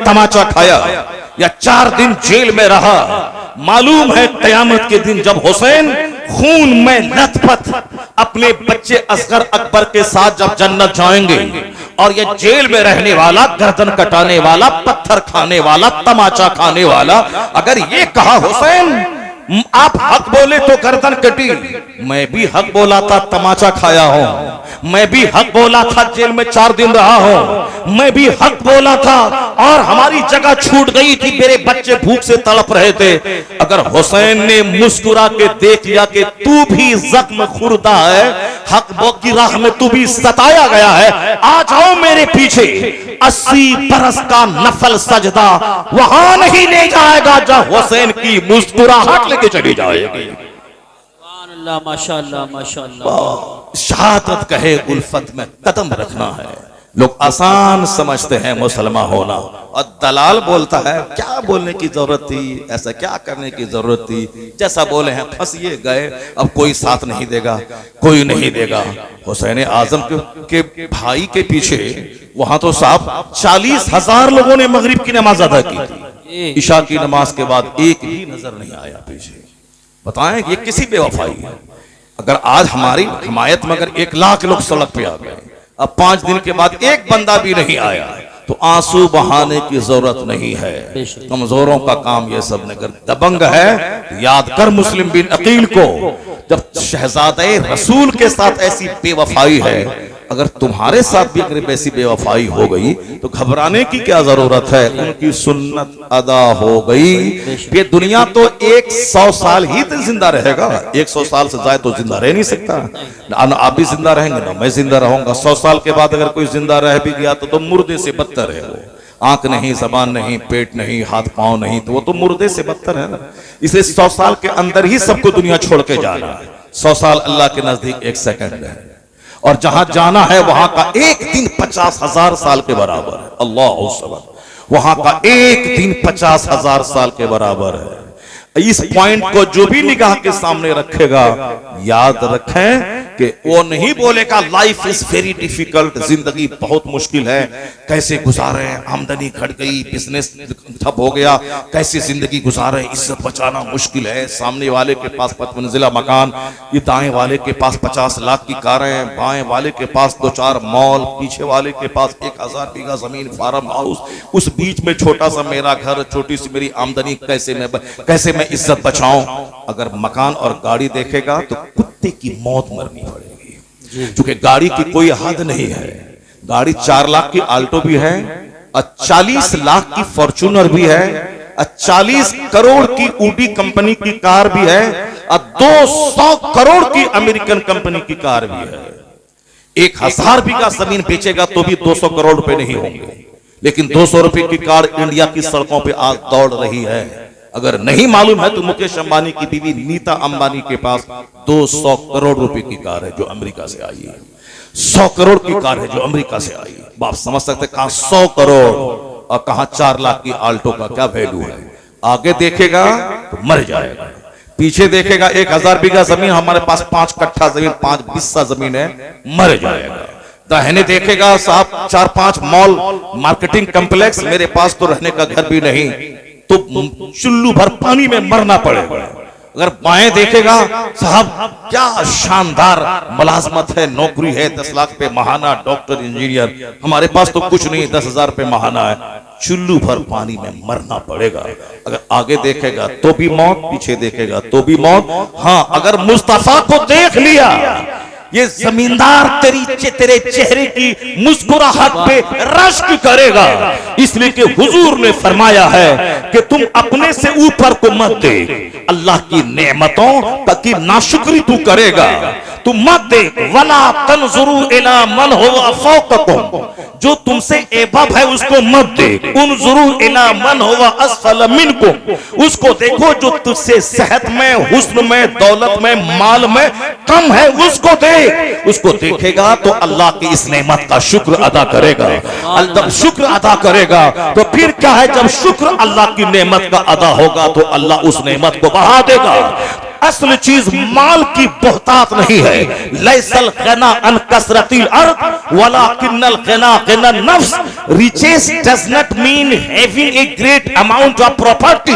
तमाचा खाया या 4 दिन जेल में रहा, मालूम है कयामत के दिन जब हुसैन खून में लथपथ अपने बच्चे असगर अकबर के साथ जब जन्नत जाएंगे और ये जेल में रहने वाला, गर्दन कटाने वाला, पत्थर खाने वाला, तमाचा खाने वाला अगर ये कहा हुसैन आप हक बोले तो गर्दन कटी, मैं भी हक बोला था तमाचा खाया हूं, मैं भी हक बोला था जेल में 4 दिन रहा हूं, मैं भी हक बोला था और हमारी जगह छूट गई थी, मेरे बच्चे भूख से तड़प रहे थे। अगर हुसैन ने मुस्कुरा के देख लिया कि तू भी जख्म खुरदा है, हक की राह में तू भी सताया गया है, आ जाओ मेरे पीछे, 80 बरस का नफल सजदा वहां नहीं ले जाएगा जहां हुसैन की मुस्कुराहट लेके चली जाएगी। माशाअल्लाह माशाअल्लाह। शहादत कहे उल्फत में कदम रखना है। लोग आसान समझते हैं मुसलमान होना, और दलाल बोलता है क्या बोलने की जरूरत थी, ऐसा क्या करने की जरूरत थी, जैसा बोले हैं फंसिए गए, अब कोई साथ नहीं देगा, कोई नहीं देगा। हुसैन आजम के भाई के पीछे वहां तो साहब 40,000 लोगों ने मगरिब की नमाज अदा की थी, इशा की नमाज के बाद एक भी नजर नहीं आया पीछे। बताएं ये किसी बेवफाई है। अगर आज हमारी हिमायत में अगर 1 लाख लोग सड़क पे आ गए, अब 5 दिन के बाद एक बंदा भी नहीं आया, तो आंसू बहाने की जरूरत नहीं है। कमजोरों का काम ये सब नहीं कर। दबंग है याद कर मुस्लिम बिन अकील को, जब शहजादे रसूल के साथ ऐसी बेवफाई है, अगर तुम्हारे साथ भी अगर वैसी बेवफाई हो गई तो घबराने की क्या जरूरत है। उनकी सुन्नत अदा हो गई। ये दुनिया तो 100 साल ही तो जिंदा रहेगा, 100 साल से ज्यादा तो जिंदा रह नहीं सकता। ना आप भी जिंदा रहेंगे ना मैं जिंदा रहूंगा। 100 साल के बाद अगर कोई जिंदा रह भी गया तो मुर्दे से बदतर है वो। आंख नहीं, जबान नहीं, पेट नहीं, हाथ पांव नहीं, तो वो तो मुर्दे से बदतर है ना। इसलिए 100 साल के अंदर ही सबको दुनिया छोड़ के जाना है। 100 साल अल्लाह के नजदीक 1 सेकंड है, और जहां जाना है वहां का एक दिन 50,000 साल के बराबर है। अल्लाह अकबर। वहां का एक दिन 50,000 साल के बराबर है। इस पॉइंट को जो भी निगाह के सामने रखेगा, याद रखें कि वो नहीं बोलेगा लाइफ इज वेरी डिफिकल्ट, जिंदगी बहुत मुश्किल है, कैसे गुजारे, आमदनी घट गई, बिजनेस ठप हो गया, कैसे जिंदगी गुजारे, इज्जत बचाना मुश्किल है, सामने वाले के पास 5 मंजिला मकान, ये दाएं वाले के पास 50 लाख की कारें, बाएं वाले के पास 2-4 मॉल, पीछे वाले के पास 1000 बीघा जमीन, फार्म हाउस, उस बीच में छोटा सा मेरा घर, छोटी सी मेरी आमदनी, कैसे मैं इज्जत बचाऊं। अगर मकान और गाड़ी देखेगा तो कुत्ते की मौत मरनी पड़ेगी, क्योंकि गाड़ी की कोई हद नहीं है। गाड़ी 4 लाख की आल्टो भी है, और 40 लाख की फॉर्च्यूनर भी है, और 40 करोड़ की ऊडी कंपनी की कार भी है, और 200 करोड़ की अमेरिकन कंपनी की कार भी है। 1000 बीघा जमीन बेचेगा तो भी 200 करोड़ रुपए नहीं होंगे, लेकिन 200 रुपए की कार इंडिया की सड़कों पर आज दौड़ रही है। अगर नहीं मालूम है तो मुकेश अंबानी की बीवी नीता अंबानी के पास 200 करोड़ रुपए की कार है जो अमेरिका से आई है। 100 करोड़ की कार है जो अमेरिका से आई है। आप समझ सकते कहां 100 करोड़ और कहां 4 लाख की आल्टो का क्या वैल्यू है। आगे देखेगा तो मर जाएगा, पीछे देखेगा 1000 बीघा जमीन, हमारे पास 5 कट्ठा जमीन, 5 बिस्सा जमीन है, मर जाएगा। दाहिने देखेगा साहब 4-5 मॉल, मार्केटिंग कॉम्प्लेक्स, मेरे पास तो रहने का घर भी नहीं, तो चुल्लू भर पानी में मरना पड़ेगा। अगर बाएं देखेगा साहब क्या शानदार मुलाजमत है, नौकरी है, 10 लाख पे महाना, डॉक्टर इंजीनियर, हमारे पास तो कुछ नहीं, 10,000 पे महाना है, चुल्लू भर पानी में मरना पड़ेगा। अगर आगे देखेगा तो भी मौत, पीछे देखेगा तो भी मौत। हाँ, अगर मुस्तफा को देख लिया, ये जमींदार तेरे चेहरे की मुस्कुराहट पे रश्क करेगा, इसलिए कि हुजूर ने फरमाया है कि तुम अपने से ऊपर को मत दे, अल्लाह की नेमतों की नाशुक्री तू करेगा, तू मत दे। वला तनजुरू इला मन हुवा फौककुम, जो तुमसे एबब है उसको मत दे। उनजुरू इला मन हुवा असफल मिनकुम, उसको देखो जो तुझसे सेहत में, हुस्न में, दौलत में, माल में कम है, उसको दे। उसको देखेगा तो अल्लाह की इस नेमत का शुक्र अदा करेगा। जब शुक्र अदा करेगा तो फिर क्या है, जब शुक्र अल्लाह की नेमत का अदा होगा तो अल्लाह उस नेमत को बढ़ा देगा। असल चीज माल की बहुतात नहीं है। लैसल ग़िना अन कसरतिल अर्द वलाकिन्नल ग़िना ग़िना नफ्स। Riches does not mean having a great amount of property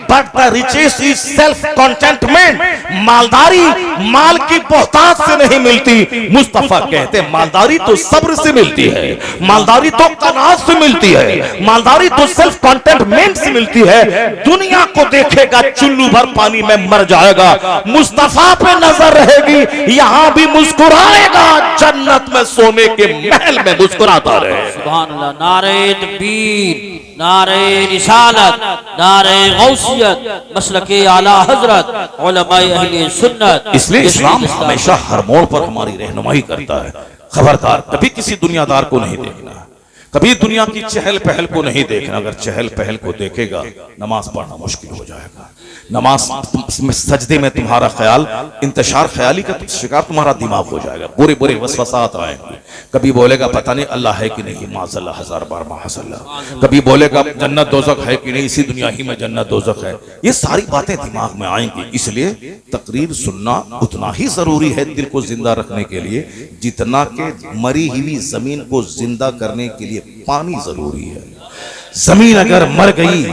but the riches is self contentment. मालदारी माल की बहुतात से नहीं मिलती। मुस्तफा कहते हैं मालदारी तो सब्र से मिलती है, मालदारी तो कनात से मिलती है, मालदारी तो सेल्फ कंटेंटमेंट से मिलती है। दुनिया को देखेगा चुल्लू भर पानी में मर जाएगा, मुस्तफा पे नजर रहेगी यहां भी मुस्कुराएगा, जन्नत में सोने के महल में मुस्कुराता रहे। सुभान अल्लाह। नारे तकबीर, नारे रिसालत, नारे गौसियत, मसलके आला हजरत, उलमाए अहले सुन्नत। इसलिए इस्लाम हमेशा हर मोड़ पर हमारी रहनुमाई करता है। खबरदार कभी किसी दुनियादार को नहीं देखना, कभी दुनिया की चहल पहल को नहीं देखना। अगर चहल पहल को देखेगा नमाज पढ़ना मुश्किल हो जाएगा। नमाज सजदे में तुम्हारा ख्याल, इंतशार ख्याली का शिकार तुम्हारा दिमाग हो जाएगा, बुरे बुरे वसवसात आएंगे। कभी बोलेगा पता नहीं अल्लाह है कि नहीं, माज़अल्लाह, हजार बार माज़अल्लाह। कभी बोलेगा जन्नत दोज़ख है कि नहीं, इसी दुनिया ही में जन्नत दोज़ख है। ये सारी बातें दिमाग में आएंगी। इसलिए तकरीर सुनना उतना ही जरूरी है दिल को जिंदा रखने के लिए जितना कि मरी हुई जमीन को जिंदा करने के लिए पानी जरूरी है। जमीन अगर मर गई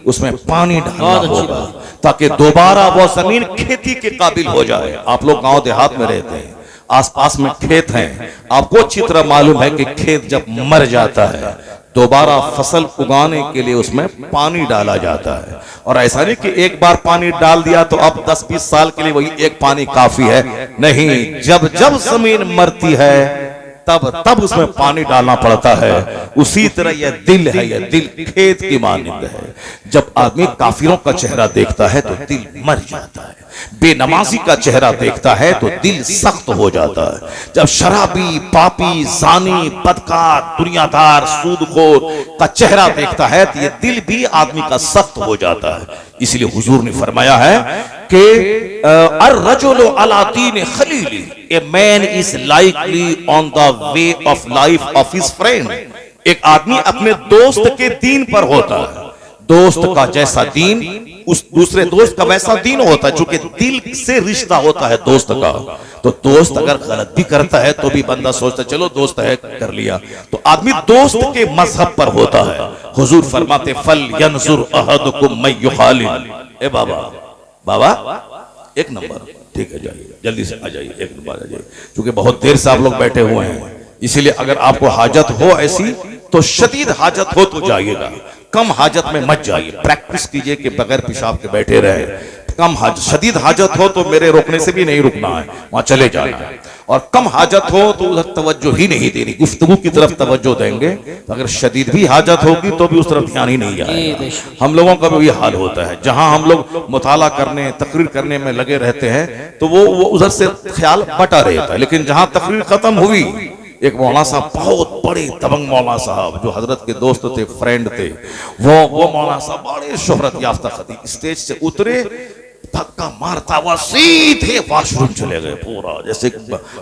उसमें पानी डालना होगा ताकि दोबारा वो जमीन खेती के काबिल हो जाए। आप लोग गांव देहात में रहते हैं, आसपास में खेत हैं, आपको अच्छी तरह मालूम है कि खेत जब मर जाता है दोबारा फसल उगाने के लिए उसमें पानी डाला जाता है। और ऐसा नहीं कि एक बार पानी डाल दिया तो अब 10-20 साल के लिए वही एक पानी काफी है, नहीं। जब जब जमीन मरती है तब उसमें पानी डालना पड़ता है। उसी तरह यह दिल है, यह दिल खेत की मानिंद है। जब आदमी काफिरों का चेहरा देखता है तो दिल मर जाता है, बेनमाजी का चेहरा देखता है तो दिल सख्त हो जाता है। जब शराबी, पापी, जानी, बदकार, दुनियादार, सूदखोर का चेहरा देखता है तो यह दिल भी आदमी का सख्त हो जाता है। इसलिए हुजूर ने फरमाया है कि अर्रजुलु अला दीन खलीली, a man is likely on the way of life of his friend. एक आदमी अपने दोस्त के दीन पर होता है। दोस्त का जैसा दीन उस दूसरे दोस्त का वैसा दीन होता है, चूंकि दिल से रिश्ता होता है दोस्त का। तो दोस्त अगर गलत भी करता है तो भी बंदा सोचता चलो दोस्त है कर लिया। तो आदमी दोस्त के मजहब पर होता है। हुजूर फरमाते फल यंजुर अहदुकुम मैं युखालिल। ए बाबा एक नंबर, ठीक है, जाइए जल्दी से आ जाइए, एक नंबर आ जाइए, क्योंकि बहुत देर से आप लोग बैठे हुए हैं। इसीलिए अगर आपको हाजत हो ऐसी तो शदीद हाजत हो तो जाइएगा, कम हाजत में मत जाइए। प्रैक्टिस कीजिए कि बगैर पेशाब के बैठे रहे। कम हाजत, शदीद हाजत हो तो मेरे रोकने से भी नहीं रुकना है, वहां चले जाना है। और कम हाजत हो तो उधर तवज्जो ही नहीं देनी, गुफ्तगू की तरफ तवज्जो देंगे। तो अगर शदीद भी हाजत होगी तो भी उस तरफ ध्यान ही नहीं जाएगा। हम लोगों का भी हाल होता है, जहां हम लोग मुताला करने, तकरीर करने में लगे रहते हैं तो वो उधर से ख्याल बटा रहता है। लेकिन जहां तकरीर खत्म हुई, एक मौलाना साहब, बहुत बड़े दबंग मौलाना साहब जो हजरत के दोस्त थे, फ्रेंड थे, वो मौलाना साहब बड़े शोहरत याफ्ता खतीब, स्टेज से उतरे, धक्का मारता हुआ सीधे वॉशरूम चले गए। पूरा जैसे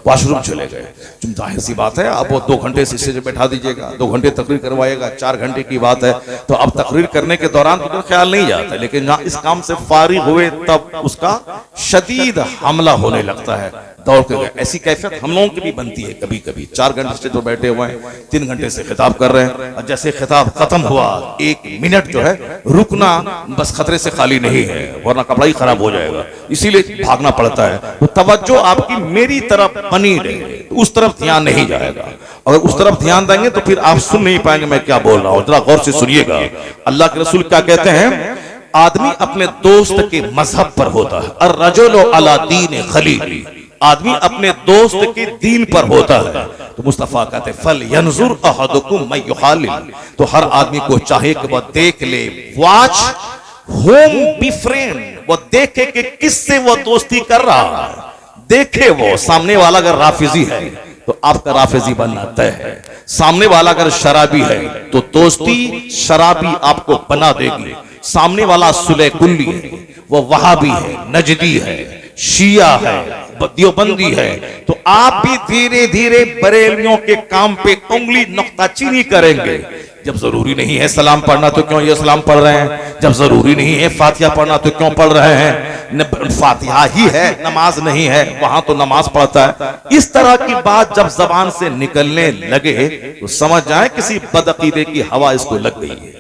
वॉशरूम चले गए। जाहिर सी बात है, अब वो 2 घंटे से स्टेज पे बैठा दीजिएगा, 2 घंटे तकरीर करवाएगा, 4 घंटे की बात है, तो अब तकरीर करने के दौरान तो ख्याल नहीं जाता। लेकिन जहां इस काम से फारिग हुए तब उसका शदीद हमला होने लगता है, दौड़ के गए। ऐसी कैफियत हम लोगों की भी बनती है कभी कभी। 4 घंटे स्टेज पर बैठे हुए हैं, 3 घंटे से खिताब कर रहे हैं, और जैसे खिताब खत्म हुआ 1 मिनट जो है रुकना बस खतरे से खाली नहीं है, वरना कपड़ा ही खराब हो जाएगा। इसीलिए भागना पड़ता है। तो तवज्जो आपकी मेरी तरफ बनी रहे, उस तरफ ध्यान नहीं जाएगा। अगर उस तरफ ध्यान देंगे तो फिर आप सुन नहीं पाएंगे मैं क्या बोल रहा हूं। जरा गौर से सुनिएगा, अल्लाह के रसूल क्या कहते हैं, आदमी अपने दोस्त के मजहब पर होता है। अर्रजुलु अला दीन खलीली, आदमी अपने दोस्त के दीन पर होता है। तो मुस्तफा कहते फल यंजुर अहदुकुम मैं युखालिल, तो हर आदमी को चाहे कि वह देख ले, वॉच होम बी फ्रेंड, वो देखे कि किससे वो दोस्ती कर रहा है। देखे वो सामने वाला अगर राफिजी है तो आपका राफिजी बनना तय है। सामने वाला अगर शराबी है तो दोस्ती शराबी आपको बना देगी। सामने वाला सुले कुल्ली है, वो वहाबी है, नजदी है, शिया है, देवबंदी है, तो आप भी धीरे धीरे बरेलियों के काम पे उंगली नुक्ताचीनी करेंगे। जब जरूरी नहीं है सलाम पढ़ना तो क्यों ये सलाम पढ़ रहे हैं, जब जरूरी नहीं है फातिहा पढ़ना तो क्यों पढ़ रहे हैं, फातिहा ही है नमाज नहीं है, वहां तो नमाज पढ़ता है। इस तरह की बात जब जबान से निकलने लगे तो समझ जाए किसी बदअकीदे की हवा इसको लग गई है,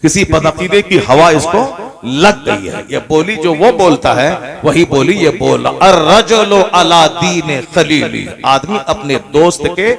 किसी बदअकीदे की हवा इसको लग गई है। ये बोली जो वो बोलता है वही बोली ये बोला, अर्रजुलु अला दीन खलीली, आदमी अपने दोस्त के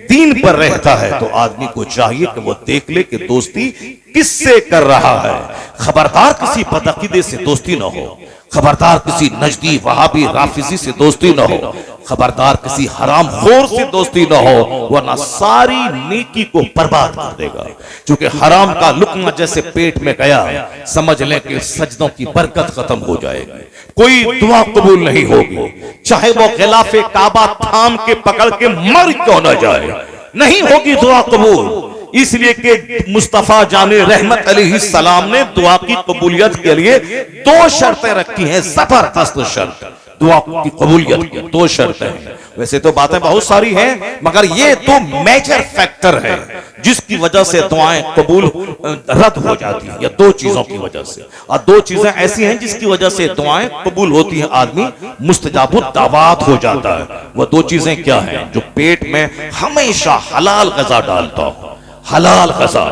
दीन पर रहता है तो आदमी को चाहिए कि वो देख ले कि दोस्ती किससे कर रहा है। खबरदार किसी बदअकीदे से दोस्ती न हो, खबरदार किसी नजदी वहाबी राफिजी से दोस्ती न हो, खबरदार किसी हराम खोर से दोस्ती न हो, वरना सारी नेकी को बर्बाद कर देगा। क्योंकि हराम का लुकमा जैसे पेट में गया समझ लें कि सजदों की बरकत खत्म हो जाएगी, कोई दुआ कबूल नहीं होगी, चाहे वो खिलाफे काबा थाम के पकड़ के मर क्यों न जाए, नहीं होगी दुआ कबूल। इसलिए कि मुस्तफा जाने रहमत अलैहिस्सलाम ने दुआ की कबूलियत के लिए 2 शर्तें रखी हैं, जबरदस्त शर्त दुआ की कबूलियत की 2 शर्तें हैं। वैसे तो बातें बहुत सारी हैं मगर ये 2 मेजर फैक्टर है जिसकी वजह से दुआएं कबूल रद्द हो जाती हैं, या 2 चीजों की वजह से। और 2 चीजें ऐसी हैं जिसकी वजह से दुआएं कबूल होती हैं, आदमी मुस्तजाबुद दावात हो जाता है। वो 2 चीजें क्या हैं? जो पेट में हमेशा हलाल ग़िज़ा डालता हो, हलाल ग़िज़ा,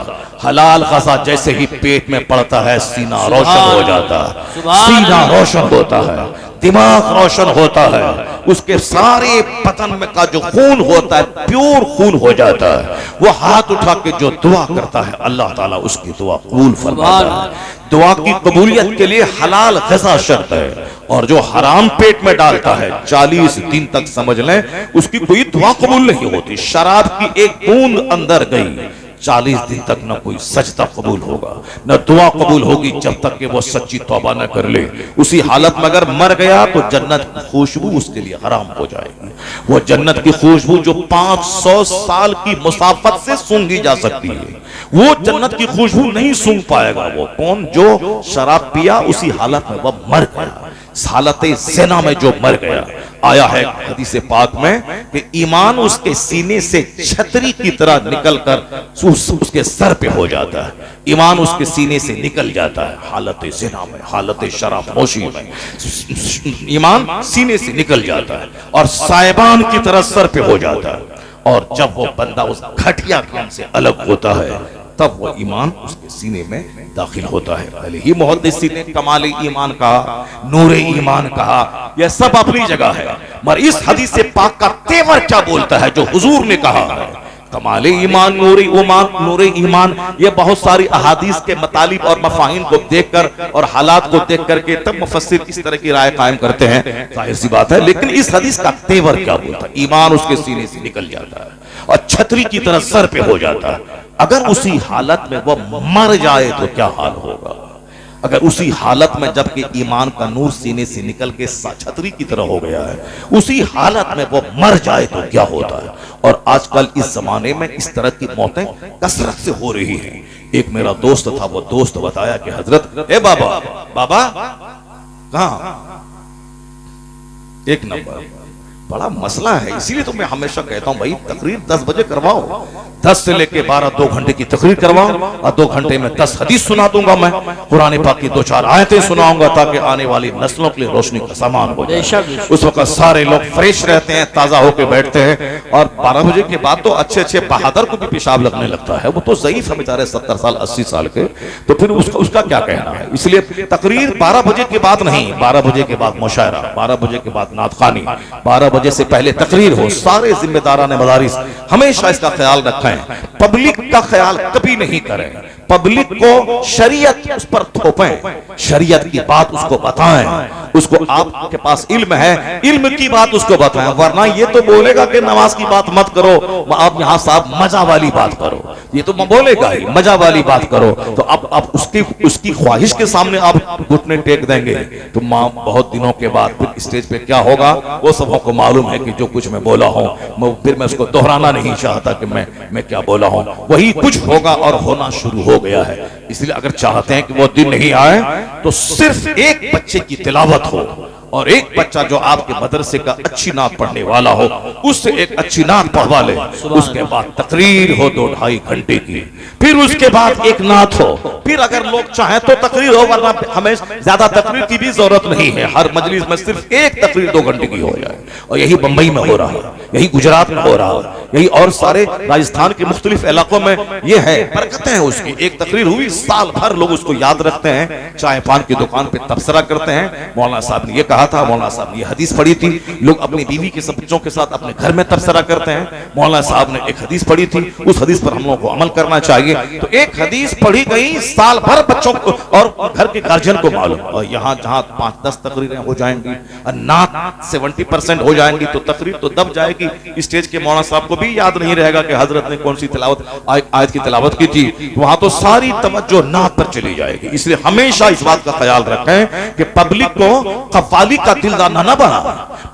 हलाल ग़िज़ा जैसे ही पेट में पड़ता है सीना रोशन हो जाता है, सीना रोशन होता है, दिमाग रोशन होता है, उसके सारे बदन में का जो खून होता है प्योर खून हो जाता है। वो हाथ उठा के जो दुआ करता है अल्लाह ताला उसकी दुआ कबूल फरमाता है। दुआ की कबूलियत के लिए हलाल ग़िज़ा शर्त है, और जो हराम पेट में डालता है 40 दिन तक समझ लें उसकी कोई दुआ कबूल नहीं होती। शराब की एक बूंद अंदर गई 40 दिन तक न कोई सजदा कबूल होगा, न दुआ कबूल होगी जब तक कि वो सच्ची तौबा न कर ले। उसी हालत में अगर मर गया तो जन्नत की खुशबू उसके लिए हराम हो जाएगी। वो जन्नत की खुशबू जो 500 साल की मुसाफत से सूंघी जा सकती है, वो जन्नत की खुशबू नहीं सूंघ पाएगा। वो कौन? जो शराब पिया उसी हालत में वह मर गया, हालत ज़िना में जो मर गया। आया है हदीस पाक में कि ईमान उसके सीने से छतरी की तरह निकलकर उसके सर पे हो जाता है, ईमान उसके सीने से निकल जाता है हालत ज़िना में, हालत शराब नोशी में, ईमान सीने से निकल जाता है और साइबान की तरह सर पे हो जाता है। और जब वो बंदा उस घटिया काम से अलग होता है तब वो ईमान उसके सीने में दाखिल होता है। पहले ही मुहद्दिसीन ने कमाल ईमान कहा, नूर ईमान कहा, यह सब अपनी जगह है, मगर इस हदीस से पाक का तेवर क्या बोलता है जो हुजूर ने कहा है? कमाल ईमान, नूर ईमान, ये बहुत सारी अहादीस के मतालिब और मफाहिम को देखकर और हालात को देख करके तब मुफस्सिर इस तरह की राय कायम करते हैं, जाहिर सी बात है। लेकिन इस हदीस का तेवर क्या बोलता है? ईमान उसके सीने से निकल जाता है और छतरी की तरह सर पे हो जाता है। अगर उसी हालत में वह मर जाए तो क्या हाल होगा? अगर उसी हालत में जबकि ईमान का नूर सीने से निकल के छतरी की तरह हो गया है, उसी हालत में वो मर जाए तो क्या होता है? और आजकल इस जमाने में इस तरह की मौतें कसरत से हो रही हैं। एक मेरा दोस्त था, वो दोस्त बताया कि हजरत, ए बाबा, बाबा कहां? एक नंबर, बड़ा मसला है। इसीलिए तो मैं हमेशा कहता हूं भाई तकरीर 10 बजे करवाओ, 10 से लेके 12 2 घंटे की तकरीर करवाओ, और 2 घंटे में 10 हदीस सुना दूंगा मैं, कुरान पाक की 2-4 आयतें सुनाऊंगा ताकि आने वाली नस्लों के लिए रोशनी का सामान हो जाए। उस वक्त सारे लोग फ्रेश रहते हैं, ताजा होकर बैठते हैं। और 12 बजे के बाद तो अच्छे अच्छे बहादुर को भी पेशाब लगने लगता है, वो तो ज़ईफ है बेचारे 70 साल 80 साल के, तो फिर उसका क्या कहना है? इसलिए तकरीर 12 बजे के बाद नहीं, 12 बजे के बाद मुशायरा, 12 बजे के बाद नातखानी, 12 बजे से पहले तकरीर हो। सारे जिम्मेदारान मदारिस हमेशा इसका ख्याल रखें, पब्लिक का ख्याल कभी नहीं करें, पब्लिक को शरीयत उस पर थोपें, शरीयत की बात उसको बताएं, उसको आपके पास इल्म है, इल्म की बात उसको बताएं। वरना ये तो बोलेगा कि नमाज की बात मत करो, आप यहाँ साहब मजा वाली बात करो, ये तो बोलेगा ही मजा वाली बात करो। तो अब आप उसकी ख्वाहिश के सामने आप घुटने टेक देंगे तो माँ बहुत दिनों के बाद फिर स्टेज पे क्या होगा वो सबको मालूम है कि जो कुछ मैं बोला हूँ फिर मैं उसको दोहराना नहीं चाहता कि मैं क्या बोला हूँ, वही कुछ होगा और होना शुरू हो गया है। इसलिए अगर चाहते हैं कि वो दिन नहीं आए तो सिर्फ एक बच्चे की तिलावत हो और एक बच्चा जो आपके मदरसे का अच्छी नात पढ़ने वाला हो, उससे एक अच्छी नात पढ़वा ले, उसके बाद तकरीर हो 2-2.5 घंटे की, फिर उसके बाद एक नात हो, फिर अगर लोग चाहें तो तकरीर हो, वरना हमें ज्यादा तकरीर की भी जरूरत नहीं है। हर मजलिस में सिर्फ एक तकरीर 2 घंटे की हो जाए। और यही बंबई में हो रहा है, यही गुजरात में हो रहा है, यही और सारे राजस्थान के मुख्तलिफ इलाकों में ये है। बरकतें हैं उसकी। एक तकरीर हुई, साल भर लोग उसको याद रखते हैं। चाय पान की दुकान पे तबसरा करते हैं, मौलाना साहब ने ये कहा था, मौलाना साहब ने ये हदीस पढ़ी थी। लोग अपनी बीवी के सब बच्चों के साथ अपने घर में तबसरा करते हैं, मौलाना साहब ने एक हदीस पढ़ी थी, उस हदीस पर हम लोगों को अमल करना चाहिए। तो एक हदीस पढ़ी गई, साल भर बच्चों को और घर के गार्जियन को मालूम। और यहाँ जहाँ 5-10 तकरीरें हो जाएंगी, नात 70% हो जाएंगी, तो तकरीर तो दब जाएगी। स्टेज के मौलाना साहब को भी याद नहीं रहेगा कि हजरत ने कौन सी तिलावत आयत की तिलावत की थी। वहां तो सारी तवज्जो नात पर चली जाएगी। इसलिए हमेशा इस बात का ख्याल रखें कि पब्लिक को कव्वाली का दिलदार ना बना।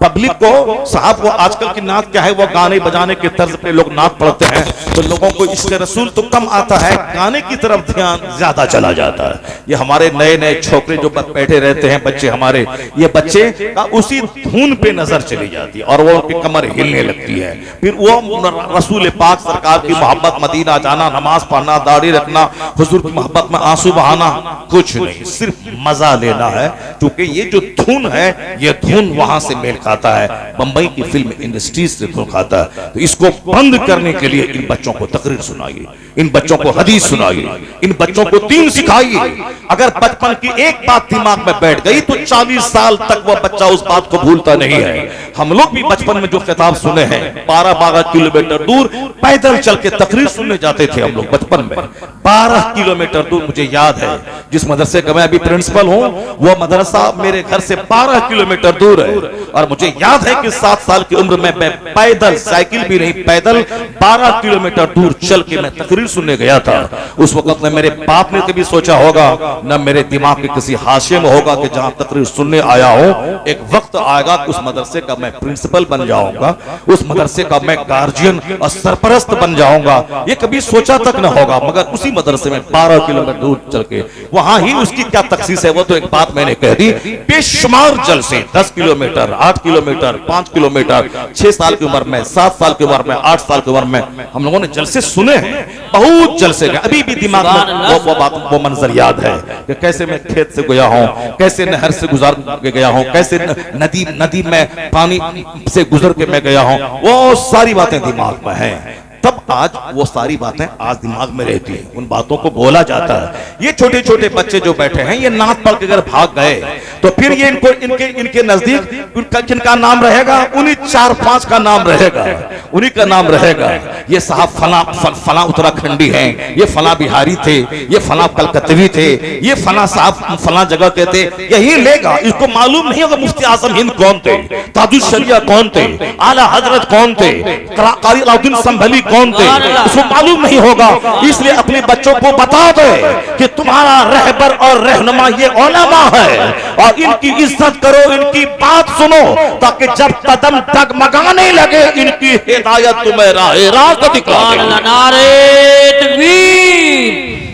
पब्लिक को साहब वो आजकल की नात क्या है, वो गाने बजाने के तर्ज पे लोग नात पढ़ते हैं, तो लोगों को इसके रसूल तो कम आता है, गाने की तरफ ध्यान ज्यादा चला जाता है। ये हमारे नए नए छोकरे जो बैठे रहते हैं, बच्चे हमारे, ये बच्चे का उसी धुन पे नजर चली जाती है और वो उनकी कमर हिलने लगती है। फिर वो रसूल पाक सरकार की मोहब्बत, मदीना जाना, नमाज पढ़ना, दाढ़ी रखना, हुजूर की मोहब्बत में आंसू बहाना कुछ नहीं, सिर्फ मजा लेना है। क्योंकि ये जो धुन है, ये धुन वहां से मेल खाता है, बंबई की फिल्म इंडस्ट्री से धुन खाता है। तो इसको बंद करने के लिए इन बच्चों को तकरीर सुनाइए, इन बच्चों को हदीस सुनाइए, इन बच्चों को दीन सिखाइए। अगर बचपन की एक बात दिमाग में बैठ गई तो 40 साल तक वो बच्चा उस बात को भूलता नहीं है। हम लोग भी बचपन में जो खिताब सुने हैं, 12-12 किलोमीटर दूर पैदल चल के तकरीर सुनने जाते थे हम लोग बचपन में। 12 किलोमीटर दूर, मुझे याद है, जिस मदरसे का मैं अभी प्रिंसिपल हूं, वो मदरसा मेरे घर से 12 किलोमीटर दूर है। और मुझे याद है कि 7 साल की उम्र में मैं पैदल, साइकिल भी नहीं, पैदल 12 किलोमीटर दूर चल के मैं तकरीर सुनने गया था। उस वक्त में मेरे बाप ने कभी सोचा होगा, न मेरे दिमाग के किसी हाशिए में होगा कि जहां तकरीर सुनने आया हूं, एक वक्त आएगा उस मदरसे का मैं प्रिंसिपल बन जाऊंगा, उस मदरसे का मैं गार्जियन और सरपरस्त बन जाऊंगा। ये कभी सोचा तक न होगा। मगर उसी मदरसे में 12 किलोमीटर दूर चल के, वहां ही उसकी क्या तखसीस है वो तो एक बात मैंने कह दी। बेशुमार जलसे, 10 किलोमीटर, 8 किलोमीटर, 5 किलोमीटर, 6 साल की उम्र में, 7 साल की उम्र में, 8 साल की उम्र में हम लोगों ने जलसे सुने हैं, बहुत जलसे। अभी भी दिमाग में वो मंजर याद है कि कैसे मैं खेत से गया हूं, कैसे नहर से गुजार के गया हूं, कैसे नदी में पानी से गुजर के मैं गया हूं। वो सारी बातें दिमाग में हैं। तब आज वो सारी बातें आज दिमाग में रहती है, उन बातों को बोला जाता है। ये छोटे छोटे बच्चे जो बैठे हैं, ये नात पढ़ के अगर भाग गए तो फिर ये इनके नजदीक किनका नाम रहेगा? उन्हीं 4-5 का नाम रहेगा, उन्हीं का नाम रहेगा। ये साहब फला उत्तराखंडी हैं, ये फला बिहारी थे, ये फला कलकत्तवी थे, ये फला साहब फला जगह के थे, यही लेगा। इसको मालूम नहीं होगा मुफ्ती आजम हिंद कौन थे, ताजुल शरिया कौन थे, आला हजरत कौन थे, कारी अलाउद्दीन संभली कौन थे, उसको मालूम नहीं होगा। इसलिए अपने बच्चों को बता दे कि तुम्हारा रहबर और रहनुमा ये उलमा है, और इनकी इज्जत करो, इनकी बात सुनो, ताकि जब कदम डगमगाने लगे इनकी हिदायत तुम्हें राह रास्त दिखाए। नारे तकबीर,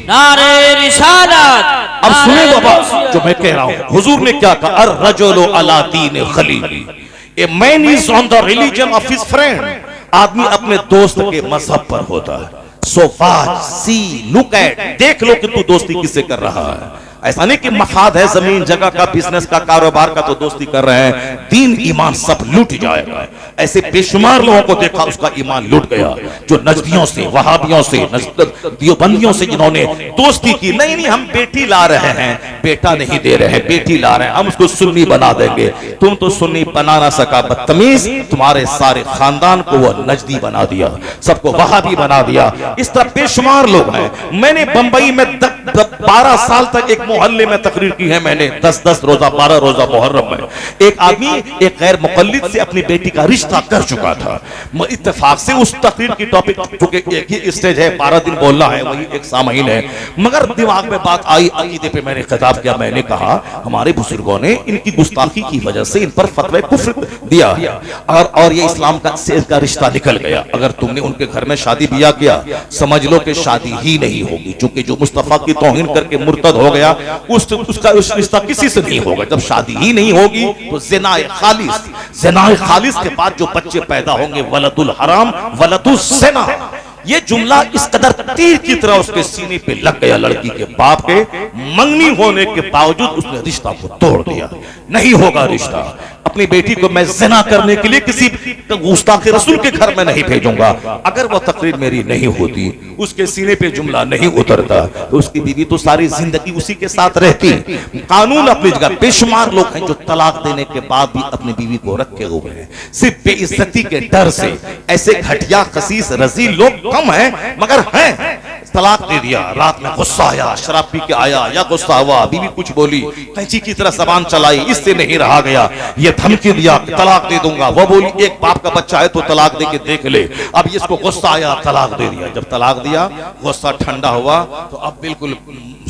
नारे रिसालत। अब सुने बाबा जो मैं कह रहा हूं, हुजूर ने क्या कहा? अर्रजुलु अला दीन खलीली, a man is on the religion of his friend. आदमी अपने दोस्त के मजहब पर होता है। So watch, see, look at, देख लो कि तू दोस्ती किससे कर रहा है। ऐसा नहीं कि मफाद है जमीन जगह का, बिजनेस का, कारोबार का तो दोस्ती कर रहे हैं, दीन ईमान सब लूट जाएगा। ऐसे बेशुमार लोगों को देखा उसका ईमान लूट गया, जो नजदियों से, वहाबियों से, दियोबंदियों से जिन्होंने दोस्ती की। नहीं हम बेटी ला रहे हैं, बेटा नहीं दे रहे हैं, बेटी ला रहे हैं, हम उसको सुन्नी बना देंगे। तुम तो सुन्नी बना ना सका बदतमीज, तुम्हारे सारे खानदान को वो नजदी बना दिया, सबको वहाबी बना दिया। इस तरह बेशुमार लोग हैं। मैंने बंबई में 12 साल तक एक मोहल्ले में तकरीर की है मैंने, 10-10 रोजा, 12 रोजा मुहर्रम में। एक आदमी एक गैर मुक़ल्लिद से अपनी बेटी का रिश्ता कर चुका था। इत्तेफाक से उस तकरीर की टॉपिक, क्योंकि एक ही स्टेज है, 12 दिन बोलना है, वही एक सामहीन है, मगर दिमाग में बात आई, अकीदे पे मैंने खिताब किया। मैंने कहा हमारे बुजुर्गों ने इनकी गुस्ताखी की वजह से इन पर फतवा कुफ्र दिया, और ये इस्लाम का से इसका रिश्ता निकल गया। अगर तुमने उनके घर में शादी बिया किया, समझ लो कि शादी ही नहीं होगी, क्योंकि जो मुस्तफा की तौहीन करके मुर्तद हो गया उसका रिश्ता किसी से नहीं होगा। जब शादी ही नहीं होगी तो ज़िना खालिस के बाद जो बच्चे पैदा होंगे वलदुल हराम वलदुस ज़िना, ये जुमला इस कदर तीर की तरह उसके सीने पे लग गया। लड़की के बाप के मंगनी होने के बावजूद उसने रिश्ता को तोड़ दिया। नहीं होगा रिश्ता। अपनी बेटी को मैं ज़िना करने के लिए किसी गुस्ताख रसूल के घर में नहीं भेजूंगा। अगर वो तकरीर मेरी नहीं होती, उसके सीने पे जुमला नहीं उतरता, तो उसकी बीवी तो सारी जिंदगी उसी के साथ रहती। कानून अपनी जगह। बेशुमार लोग हैं जो तलाक देने के बाद भी अपनी बीवी को रखे हुए हैं सिर्फ बेइज्जती के डर से। ऐसे घटिया खसीस रजील लोग कम है, मगर हैं। तलाक दे दिया, रात में गुस्सा आया, शराब पी के आया या गुस्सा हुआ, बीवी कुछ बोली, कैंची की तरह जबान चलाई, इससे नहीं रहा गया, ये धमकी दिया कि तलाक दे दूंगा। वो बोली एक बाप का बच्चा है तो तलाक दे के देख ले। अब इसको गुस्सा आया, तलाक दे दिया। जब तलाक दिया, गुस्सा ठंडा हुआ तो अब बिल्कुल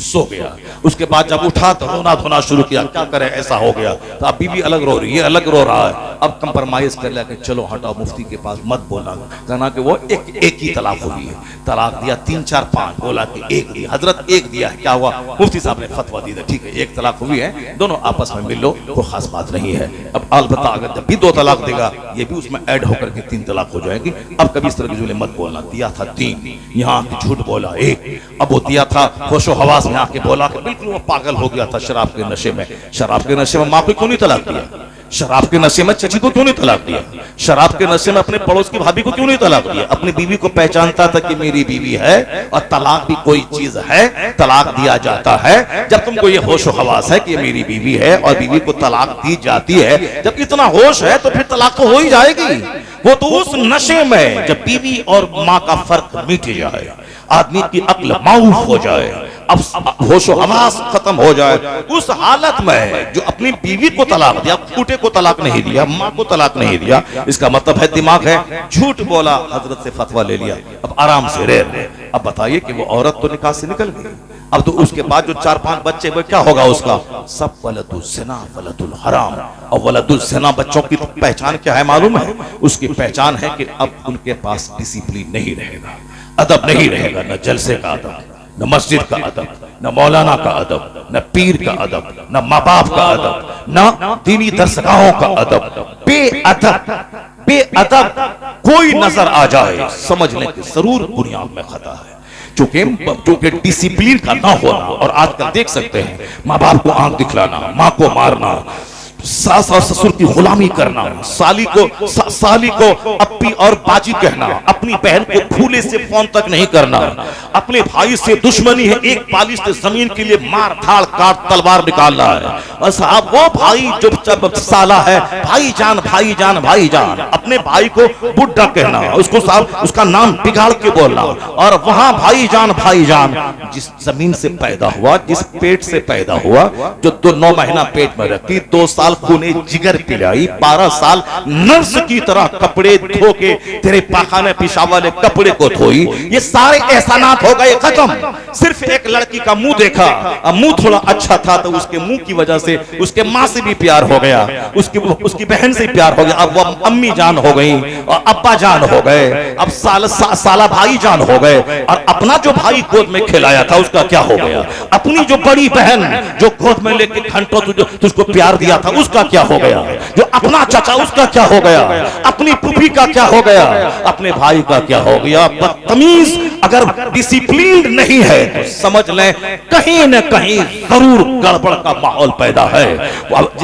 सो गया। उसके बाद जब उठा तो रोना धोना शुरू किया, क्या करे ऐसा हो गया। तो अब बीवी अलग रो रही है, अलग रो रहा है। अब कंप्रोमाइज कर लिया कि चलो हटाओ, मुफ्ती के पास मत बोलना। कहना कि वो एक ही तलाक हुई है। तलाक दिया 3 4 5, बोला कि एक दिया। हजरत एक दिया है, क्या हुआ? मुफ्ती साहब ने फतवा दी था, ठीक है एक तलाक हुई है, दोनों आपस में मिल लो, कोई खास बात नहीं है। अब अलबत्ता अगर जब भी 2 तलाक देगा, ये भी उसमें ऐड होकर के 3 तलाक हो जाएगी। अब कभी इस तरह की जुमले मत बोलना। दिया था 3, यहाँ की झूठ बोला 1। अब वो दिया था होशो हवास में आके बोला कि बिल्कुल वो पागल हो गया था शराब के नशे में। शराब के नशे में माँ को क्यों नहीं तलाक दिया? शराब के नशे में चची को क्यों नहीं तलाक दिया? शराब के नशे में अपने पड़ोस की भाभी को क्यों नहीं तलाक दिया? अपनी बीवी को पहचानता था कि मेरी बीवी है, और तलाक भी कोई चीज है, तलाक दिया जाता है जब तुमको ये होश हवास है कि ये मेरी बीवी है और बीवी को तलाक दी जाती है। जब इतना होश है तो फिर तलाक तो हो ही जाएगी। वो तो उस नशे में जब बीवी और माँ का फर्क मिट जाए, आदमी की अक्ल माऊफ हो जाए, अब होशो हवास खत्म हो जाए, उस हालत में जो अपनी बीवी को तलाक दिया, बेटे को तलाक नहीं दिया, माँ को तलाक नहीं दिया, इसका मतलब है दिमाग है, झूठ बोला, हजरत से फतवा ले लिया, अब आराम से रह। अब बताइए कि वो औरत तो निकाह से निकल गई। अब तो उसके बाद जो 4 5 बच्चे, वो क्या होगा उसका? सब वलदुल ज़िना वलदुल हराम। और वलदुल ज़िना बच्चों की पहचान क्या है मालूम है? उसकी पहचान है कि अब उनके पास डिसिप्लिन नहीं रहेगा, अदब नहीं रहेगा, न जलसे का अदब, न मस्जिद का अदब, न मौलाना का अदब, न पीर का अदब, न माँ बाप का अदब, न दीनी दरसगाहों का अदब। बेअदब कोई नजर आ जाए, समझ लें कि जरूर बुनियाद में खता है। चूंकि डिसिप्लिन का ना होना, और आजकल देख सकते हैं माँ बाप को आंख दिखलाना, माँ को मारना, सास और ससुर की गुलामी करना, साली को अप्पी और बाजी कहना, अपनी बहन को फूले से फोन तक नहीं करना, अपने भाई से दुश्मनी है, एक पालिश जमीन के लिए मार धाड़ काट तलवार निकालना है। और साहब वो भाई जो साला है, भाईजान भाईजान भाईजान, अपने भाई को बुड्ढा कहना, उसको साहब उसका नाम बिगाड़ के बोलना, और वहां भाईजान भाईजान, जिस जमीन से पैदा हुआ, जिस पेट से पैदा हुआ, जो 9 महीना पेट में रखी, 2 साल खूने जिगर पिलाई, 12 साल नर्स की तरह कपड़े धो के तेरे पाखाने पेशाब वाले कपड़े को धोई, ये सारे एहसानात हो गए खत्म। सिर्फ एक लड़की का मुंह देखा, अब मुंह थोड़ा अच्छा था तो उसके मुंह की वजह से उसके माँ से भी प्यार हो गया, उसकी बहन से प्यार हो गया, अब वो अम्मी जान हो गई और अब्बा जान हो गए, अब साला भाई जान हो गए। और अपना जो भाई गोद में खिलाया था उसका क्या हो गया? अपनी जो बड़ी बहन जो गोद में लेके घंटों तुझको प्यार दिया था उसका क्या हो गया? जो अपना चाचा उसका क्या हो गया? अपनी पुफी का क्या हो गया? अपने भाई का क्या हो गया? बदतमीज अगर डिसिप्लिन नहीं है तो समझ लें कहीं न कहीं जरूर गड़बड़ का माहौल पैदा है।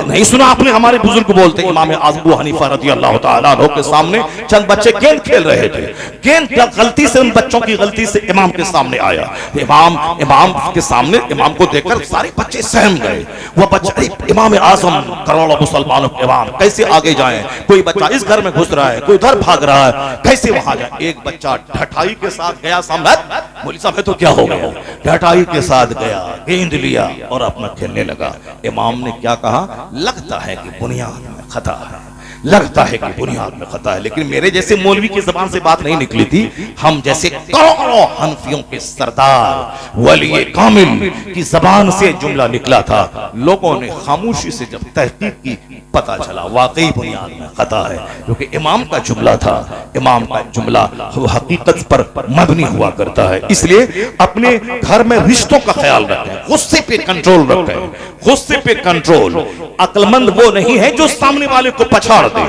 नहीं सुना आपने हमारे बुजुर्ग बोलते, इमाम अबू हनीफा रज़ी अल्लाह तआला अन्हु के सामने चंद बच्चे गेंद खेल रहे थे, गेंद गलती से उन बच्चों की गलती से इमाम के सामने आया, इमाम के सामने, इमाम को देखकर सारे बच्चे सहम गए। वो बच्चे इमाम आजम करोड़ों मुसलमानों के इमाम कैसे आगे जाएं? कोई बच्चा इस घर में घुस रहा है, कोई उधर भाग रहा है, कैसे वहां जाए? एक बच्चा ढटाई के साथ गया सामने, मौलवी साहब तो क्या हो गया? ढटाई के साथ गया, गेंद लिया और अपना खेलने लगा। इमाम ने क्या कहा? लगता है कि बुनियाद में खता है, लगता है कि बुनियाद में खता है, लेकिन मेरे जैसे मौलवी की जबान से बात नहीं निकली थी। हम जैसे करोड़ों हनफियों के सरदार वली कामिल की जबान से जुमला निकला था। लोगों ने खामोशी से जब तहकीक की, पता चला वाकई बुनियाद में खता है, क्योंकि इमाम का जुमला था। इमाम का जुमला हकीकत पर मबनी हुआ करता है। इसलिए अपने घर में रिश्तों का ख्याल रखें, गुस्से पे कंट्रोल रखें, गुस्से पे कंट्रोल। अक्लमंद वो नहीं है जो सामने वाले को पछाड़ दे,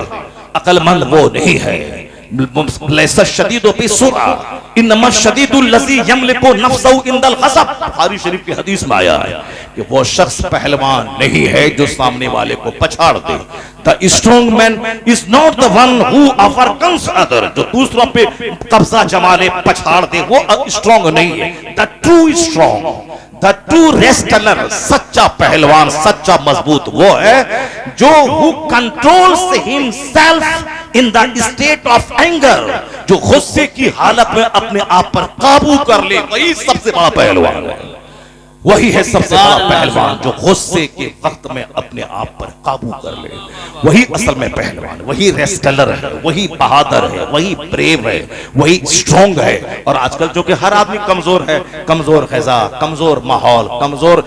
अक्लमंद वो नहीं है। लैसा शदीदु बिसुरा इन्नमा शदीदुल लज़ी यमलिकु नफ्सहु इंदल ग़ज़ब। बुखारी शरीफ की हदीस में आया है कि वो शख्स पहलवान नहीं है जो सामने वाले को पछाड़ दे। The strong man is not the one who overcomes other, जो दूसरों पे कब्जा जमा ले, पछाड़ दे, वो स्ट्रॉन्ग नहीं है। The true strong, the true wrestler, सच्चा पहलवान, सच्चा मजबूत वो है जो who controls himself in the state of anger, जो गुस्से की हालत में अपने आप पर काबू कर ले, वही सबसे बड़ा पहलवान है। वही है सबसे बड़ा पहलवान जो गुस्से के वक्त में अपने आप पर काबू कर ले। वही असल में पहलवान, वही रेस्लर है, वही बहादुर है, वही ब्रेव है, वही स्ट्रॉन्ग है। और आजकल जो कि हर आदमी कमजोर है, कमजोर ग़िज़ा, कमजोर माहौल, कमजोर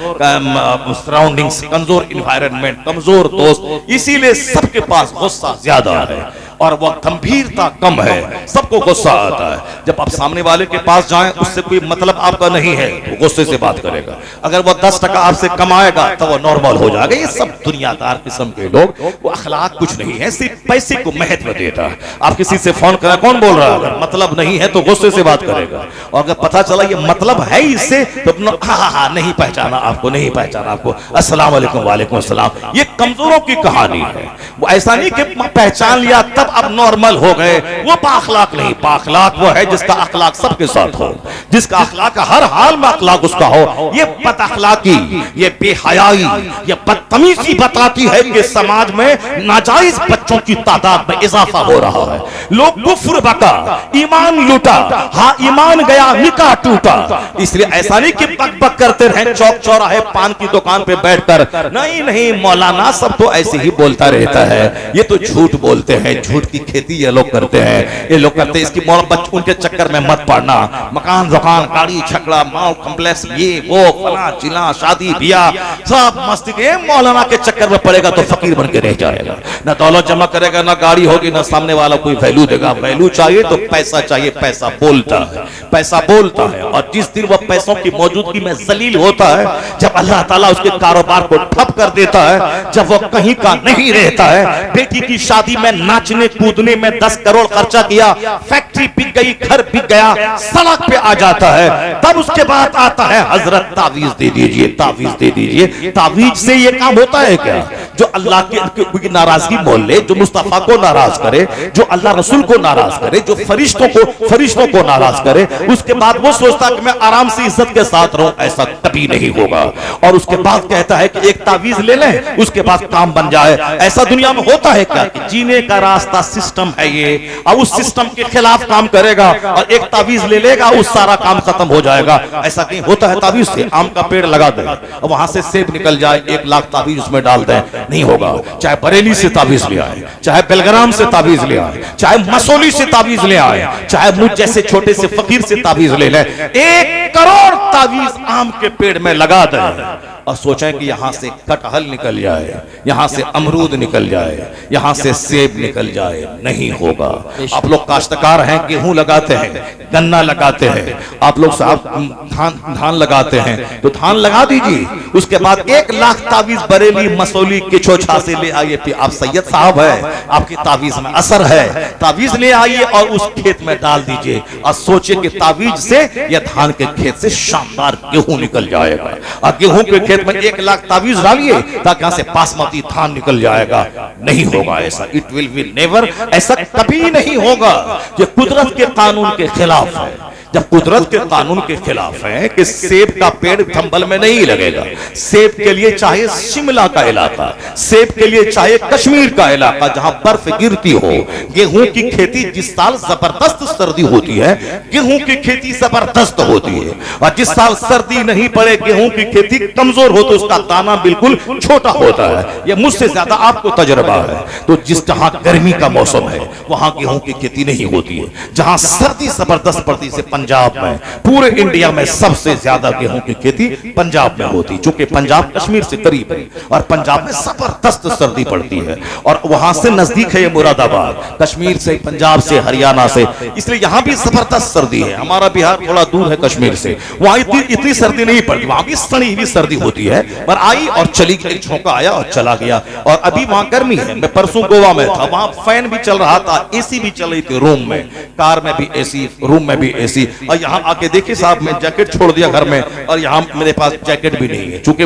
सराउंडिंग्स, कमजोर इन्वायरमेंट, कमजोर दोस्त, इसीलिए सबके पास गुस्सा ज्यादा है और वह गंभीरता कम है। सबको गुस्सा आता है। जब आप सामने वाले के पास जाएं, उससे कोई मतलब आपका नहीं है, वो गुस्से से बात करेगा। अगर वह 10 टका आपसे कमाएगा तो वह नॉर्मल हो जाएगा। ये सब दुनियादार किस्म के लोग, वो अखलाक कुछ नहीं है, सिर्फ पैसे को महत्व देता है। आप किसी से फोन करें, कौन बोल रहा है, अगर मतलब नहीं है तो गुस्से से बात करेगा। और अगर पता चला ये मतलब है इससे, तो हाँ नहीं पहचाना आपको, नहीं पहचाना आपको, अस्सलाम वालेकुम, वालेकुम अस्सलाम। ये कमजोरों की कहानी है। वो ऐसा नहीं कि पहचान लिया तब अब नॉर्मल हो गए, वो पाखलाक नहीं। पाखलाक वो है जिसका अखलाक सबके साथ हो, जिसका अखलाक हर हाल में अखलाक उसका हो। ये बदअखलाकी, ये बेहयाई, ये बदतमीजी बताती है कि समाज में नाजायज बच्चों की तादाद में इजाफा हो रहा है। लोग कुफ्र बका, ईमान लूटा, हाँ ईमान गया, निकाह टूटा। इसलिए ऐसा नहीं कि बक बक करते रहे चौक चौराहे पान की दुकान पे बैठकर, नहीं नहीं मौलाना सब तो ऐसे ही बोलता रहता है, ये तो झूठ बोलते हैं, झूठ की खेती ये लोग करते हैं, ये लोग करते हैं। इसकी बच्चों उनके चक्कर में मत पड़ना। मकान दुकान गाड़ी छकड़ा मॉल कॉम्प्लेक्स ये वो फला चिला शादी ब्याह सब मस्ती के, मौलाना के चक्कर में पड़ेगा तो फकीर बन के रह जाएगा। ना दौलत जमा करेगा, ना गाड़ी होगी, ना सामने वाला कोई वैल्यू देगा। वैल्यू चाहिए तो पैसा चाहिए, पैसा बोलता है, पैसा बोलता है। और जिस दिन वह पैसों की मौजूदगी में जलील होता है, जब अल्लाह ताला उसके कारोबार को ठप कर देता है, जब वह कहीं का नहीं रहता है, बेटी की शादी में नाचने कूदने में 10 करोड़ खर्चा किया, फैक्ट्री बिक गई, घर बिक गया, सड़क पे आ जाता है, तब उसके बाद आता है हजरत तावीज दे दीजिए, तावीज दे दीजिए। तावीज से ये काम होता है क्या? जो अल्लाह की नाराजगी मोल ले, जो मुस्तफा को नाराज करे, जो अल्लाह रसूल को नाराज करे, जो फरिश्तों को नाराज करे, उसके बाद वो सोचता कि मैं आराम से इज्जत के साथ रहूं, ऐसा कभी नहीं होगा। और उसके बाद कहता है कि एक तावीज ले लें, उसके बाद काम बन जाए। ऐसा दुनिया में होता है क्या? कि जीने का रास्ता सिस्टम है ये, और उस सिस्टम के खिलाफ काम करेगा और एक तावीज ले लेगा, उस सारा काम खत्म हो जाएगा। ऐसा कहीं होता है? तावीज से आम का पेड़ लगा दे और वहां से सेब निकल जाए, 1 लाख तावीज उसमें डाल दें, नहीं होगा। चाहे बरेली से तावीज ले आए, चाहे बेलग्राम से तावीज ले आए, चाहे मसौली से तावीज ले आए, चाहे मुझ जैसे छोटे से फकीर से तावीज ले लें, 1 करोड़ तावीज आम के पेड़ में लगा दें और सोचें कि यहां से कटहल निकल जाए, यहां से अमरूद निकल जाए, यहां से सेब निकल जाए, नहीं होगा। आप लोग काश्तकार हैं, गेहूं लगाते हैं, गन्ना लगाते हैं, आप लोग साहब धान लगाते हैं, तो धान लगा दीजिए। उसके बाद 1 लाख तावीज बरेली मसौली के छोछा से ले आइए। आप सैयद साहब है, आपकी तावीज में असर है, तावीज ले आइए और उस खेत में डाल दीजिए और सोचिए कि तावीज से या धान के खेत से शानदार गेहूं निकल जाएगा। और गेहूं के खेत में 1 लाख तावीज डालिए ताकि यहां से बासमती धान निकल जाएगा, नहीं होगा ऐसा। इट विल बी नेवर, ऐसा कभी नहीं होगा। ये कुदरत के कानून के खिलाफ है, जब कुदरत के कानून के खिलाफ है कि सेब का पेड़ चंबल में नहीं लगेगा, सेब के लिए चाहे शिमला का इलाका, सेब के लिए चाहे कश्मीर का इलाका जहां बर्फ गिरती हो। गेहूं की खेती जिस साल जबरदस्त सर्दी होती है, गेहूं की खेती जबरदस्त होती है, और जिस साल सर्दी नहीं पड़े गेहूं की खेती कमजोर हो तो उसका दाना बिल्कुल छोटा होता है। यह मुझसे ज्यादा आपको तजुर्बा है। तो जिस जहां गर्मी का मौसम है वहां गेहूं की खेती नहीं होती है। जहां सर्दी जबरदस्त पड़ती है, पंजाब में, पूरे इंडिया में सबसे ज्यादा गेहूं की खेती पंजाब में होती है, क्योंकि पंजाब कश्मीर से करीब है और पंजाब में जबरदस्त सर्दी पड़ती है, और वहां से नजदीक है ये मुरादाबाद, कश्मीर से, पंजाब से, हरियाणा से, इसलिए यहां भी जबरदस्त सर्दी है। हमारा बिहार थोड़ा दूर है कश्मीर से, वहां इतनी सर्दी नहीं पड़ती, वहां भी सड़ी हुई सर्दी होती है, पर आई और चली गई, झोंका आया और चला गया। और अभी वहां गर्मी है। मैं परसों गोवा में था, वहां फैन भी चल रहा था, एसी भी चल रही थी, रूम में, कार में भी एसी, रूम में भी एसी। और यहाँ आके देखिए साहब, मैं जैकेट छोड़ दिया घर में, और यहाँ मेरे पास जैकेट भी नहीं है चूंकि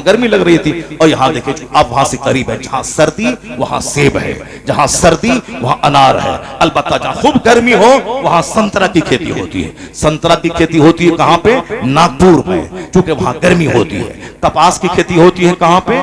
गर्मी लग रही थी। और यहाँ देखिए अब वहां से करीब है, जहां सर्दी वहां सेब है, जहां सर्दी वहां अनार है। अलबत्ता जहां खूब गर्मी हो वहां संतरा की खेती होती है। संतरा की खेती होती है कहां पे? नागपुर में, क्योंकि वहां गर्मी होती है। कपास की खेती होती है कहां पे?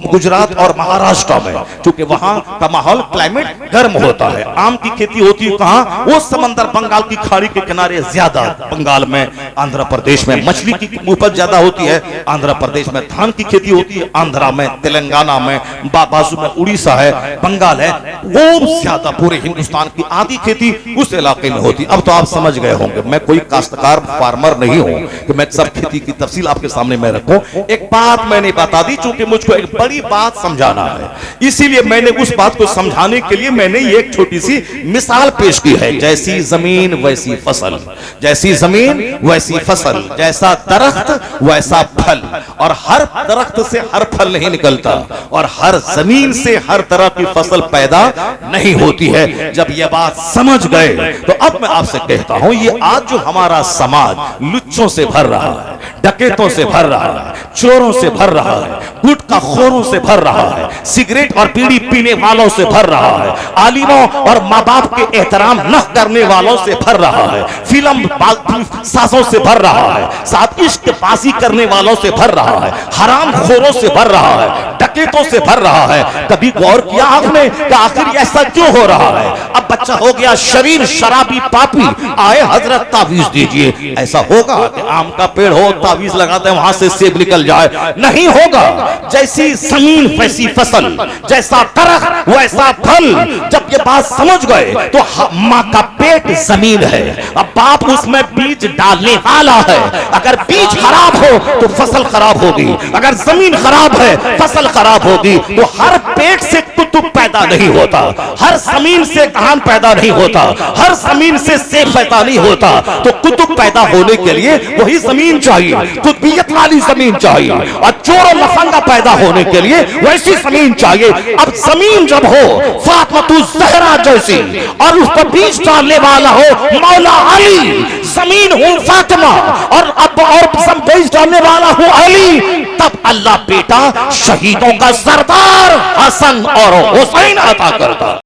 गुजरात और महाराष्ट्र में, क्योंकि वहां का माहौल, क्लाइमेट गर्म होता है। आम की खेती होती है कहां? वो समंदर बंगाल की खाड़ी के किनारे ज्यादा, बंगाल में, आंध्र प्रदेश में मछली की उपज ज्यादा होती है, आंध्र प्रदेश में धान की खेती होती है, आंध्रा में, तेलंगाना में, बाजू में उड़ीसा है, बंगाल है, वो ज्यादा पूरे हिंदुस्तान की आधी खेती उस इलाके में होती है। अब तो आप समझ गए होंगे, मैं कोई काश्तकार फार्मर नहीं हूं कि मैं सब खेती की तफसील आपके सामने मैं रखूं। एक बात मैंने बता दी, चूंकि मुझको एक बड़ी बात समझाना है, इसीलिए मैंने उस बात को समझाने के लिए मैंने ये एक छोटी सी मिसाल पेश की है। जैसी जमीन वैसी फसल, जैसी जमीन वैसी फसल, जैसा दरख्त वैसा फल, और हर दरख्त से हर फल नहीं निकलता, और हर जमीन से हर तरह की फसल पैदा नहीं होती है। जब यह बात समझ गए तो अब मैं आपसे कहता हूं, ये आज जो हमारा समाज लुच्चों से भर रहा है, डकैतों से भर रहा है, चोरों से भर रहा है, गुटखाखोरों से भर रहा है, सिगरेट और बीड़ी पीने वालों से भर रहा है, आलिमों और माँ बाप के एहतराम न करने वालों से भर रहा है, फिल्म सासों से भर रहा है, साथ इश्क बाजी करने वालों से भर रहा है, हराम खोरों से भर रहा है, डकैतों से भर रहा है। कभी गौर किया आपने कि आखिर ऐसा क्यों हो रहा है? अब बच्चा हो गया शरीर शराबी पापी, आए हजरत तावीज दीजिए। ऐसा होगा कि आम का पेड़ हो, तावीज लगाते हैं वहां से सेब निकल जाए? नहीं होगा। जैसी जमीन वैसी फसल, जैसा दरख्त वैसा फल। जब ये बात समझ गए तो माँ का पेट जमीन है, अब बाप उसमें बीज डालने वाला है। अगर बीज खराब हो तो फसल खराब होगी, अगर जमीन खराब है फसल खराब होगी। तो हर पेट से कुतुब पैदा नहीं होता, हर जमीन से धान पैदा नहीं होता, हर जमीन से सेब पैदा नहीं होता। तो कुतुब पैदा होने के लिए वही जमीन चाहिए, कुतुबियत वाली जमीन चाहिए, और चोर और लफंगा पैदा होने के लिए वैसी जमीन चाहिए। अब जमीन जब हो फातिमा ज़हरा जैसी, और उस पर बीज डालने वाला हो मौला अली, जमीन हो फातिमा और बीज डालने वाला हो अली, तब अल्लाह बेटा शहीदों का सरदार हसन और हुसैन अता करता।